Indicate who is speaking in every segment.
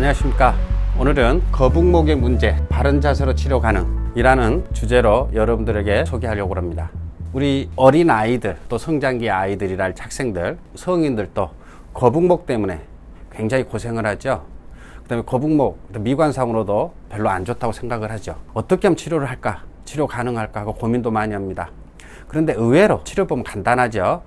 Speaker 1: 안녕하십니까. 오늘은 거북목의 문제, 바른 자세로 치료 가능이라는 주제로 여러분들에게 소개하려고 합니다. 우리 어린 아이들, 또 성장기 아이들이랄 학생들, 성인들도 거북목 때문에 굉장히 고생을 하죠. 그 다음에 거북목, 미관상으로도 별로 안 좋다고 생각을 하죠. 어떻게 하면 치료를 할까? 치료 가능할까? 하고 고민도 많이 합니다. 그런데 의외로 치료법은 간단하죠.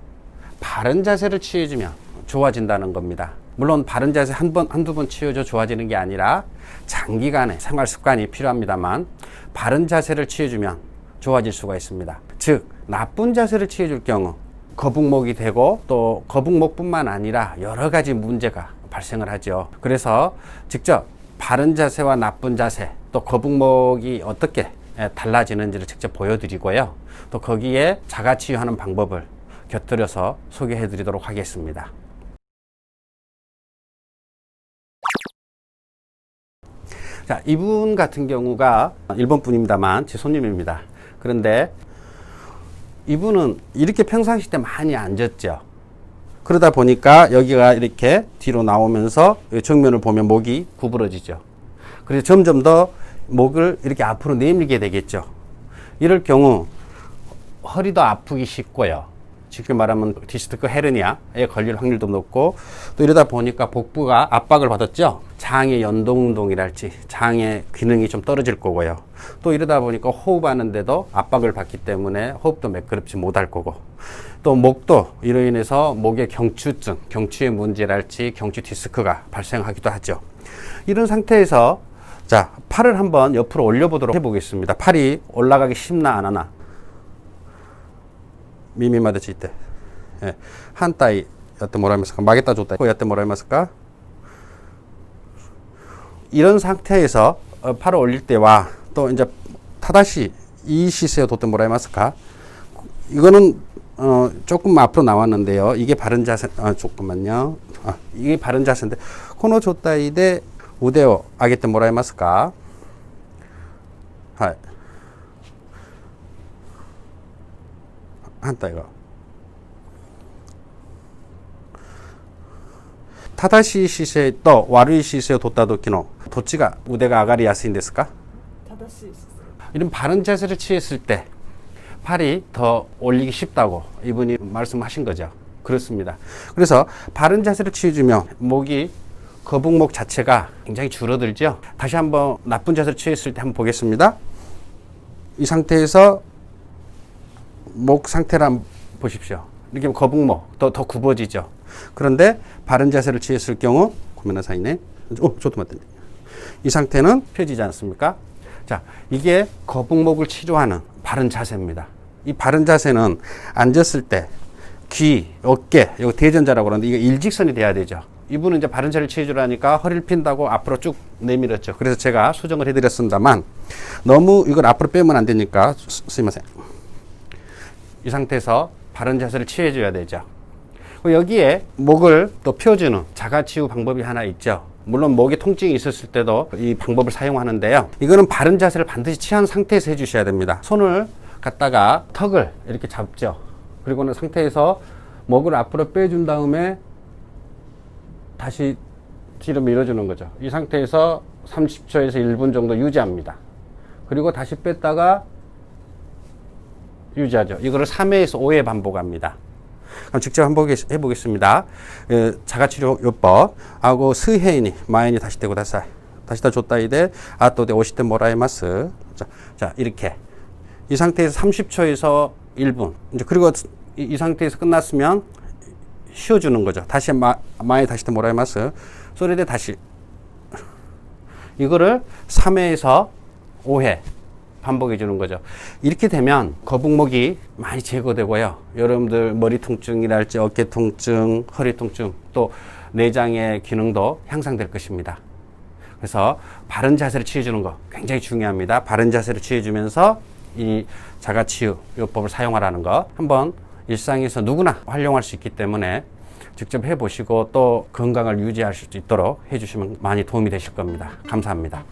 Speaker 1: 바른 자세를 취해주면 좋아진다는 겁니다. 물론 바른 자세 한두 번 취해줘 좋아지는 게 아니라 장기간의 생활 습관이 필요합니다만 바른 자세를 취해주면 좋아질 수가 있습니다. 즉 나쁜 자세를 취해줄 경우 거북목이 되고 또 거북목뿐만 아니라 여러 가지 문제가 발생을 하죠. 그래서 직접 바른 자세와 나쁜 자세 또 거북목이 어떻게 달라지는지를 직접 보여드리고요. 또 거기에 자가치유하는 방법을 곁들여서 소개해 드리도록 하겠습니다. 자, 이분 같은 경우가 일본 분입니다만 제 손님입니다. 그런데 이분은 이렇게 평상시 때 많이 앉았죠. 그러다 보니까 여기가 이렇게 뒤로 나오면서 정면을 보면 목이 구부러지죠. 그래서 점점 더 목을 이렇게 앞으로 내밀게 되겠죠. 이럴 경우 허리도 아프기 쉽고요. 쉽게 말하면 디스크 헤르니아에 걸릴 확률도 높고 또 이러다 보니까 복부가 압박을 받았죠. 장의 연동운동이랄지 장의 기능이 좀 떨어질 거고요. 또 이러다 보니까 호흡하는데도 압박을 받기 때문에 호흡도 매끄럽지 못할 거고 또 목도 이로 인해서 목의 경추증, 경추의 문제랄지 경추 디스크가 발생하기도 하죠. 이런 상태에서 자, 팔을 한번 옆으로 올려보도록 해보겠습니다. 팔이 올라가기 쉽나 안 하나? 미미마드치 이때 한타이 야tteもらえますか? 마겠다 줬다 야tteもらえますか? 이런 상태에서 팔을 올릴 때와 또 이제 타다시 이 시세요 도tte もらえますか? 이거는 조금 앞으로 나왔는데요. 이게 바른 자세. 조금만요. 이게 바른 자세인데 この状態で腕を上げてもらえますか? はい。反対側。正しい姿勢と悪い姿勢を取った時のどっちが腕が上がりやすいんですか?
Speaker 2: 正しい姿勢.
Speaker 1: 이런 바른 자세를 취했을 때 팔이 더 올리기 쉽다고 이분이 말씀하신 거죠. 그렇습니다. 그래서 바른 자세를 취해주면 목이 거북목 자체가 굉장히 줄어들죠. 다시 한번 나쁜 자세를 취했을 때 한번 보겠습니다. 이 상태에서 목 상태를 한번 보십시오. 이렇게 거북목 더 굽어지죠. 그런데 바른 자세를 취했을 경우 고면나사이네. 이 상태는 펴지지 않습니까? 자, 이게 거북목을 치료하는 바른 자세입니다. 이 바른 자세는 앉았을 때 귀, 어깨, 여기 대전자라고 그러는데 이게 일직선이 돼야 되죠. 이분은 이제 바른 자세를 취해주라니까 허리를 핀다고 앞으로 쭉 내밀었죠. 그래서 제가 수정을 해드렸습니다만 너무 이걸 앞으로 빼면 안 되니까 스미마셍. 이 상태에서 바른 자세를 취해줘야 되죠. 여기에 목을 또 펴주는 자가치유 방법이 하나 있죠. 물론 목에 통증이 있었을 때도 이 방법을 사용하는데요. 이거는 바른 자세를 반드시 취한 상태에서 해주셔야 됩니다. 손을 갖다가 턱을 이렇게 잡죠. 그리고는 상태에서 목을 앞으로 빼준 다음에 다시 뒤로 밀어주는 거죠. 이 상태에서 30초에서 1분 정도 유지합니다. 그리고 다시 뺐다가 유지하죠. 이거를 3회에서 5회 반복합니다. 그럼 직접 한번 해보겠습니다. 자가치료 요법 하고 스헤이니 마이니 다시 대고 다사이 다시 다 줬다이데 아또데 오시테 모라이마스. 자 이렇게 이 상태에서 30초에서 1분 이제 그리고 이 상태에서 끝났으면 쉬어주는 거죠. 다시 마이 다시 대 모라이마스. 소리대 다시 이거를 3회에서 5회 반복해 주는 거죠. 이렇게 되면 거북목이 많이 제거되고요. 여러분들 머리 통증이랄지 어깨 통증, 허리 통증, 또 내장의 기능도 향상될 것입니다. 그래서 바른 자세를 취해주는 거 굉장히 중요합니다. 바른 자세를 취해주면서 이 자가치유 요법을 사용하라는 거 한번 일상에서 누구나 활용할 수 있기 때문에 직접 해보시고 또 건강을 유지할 수 있도록 해주시면 많이 도움이 되실 겁니다. 감사합니다.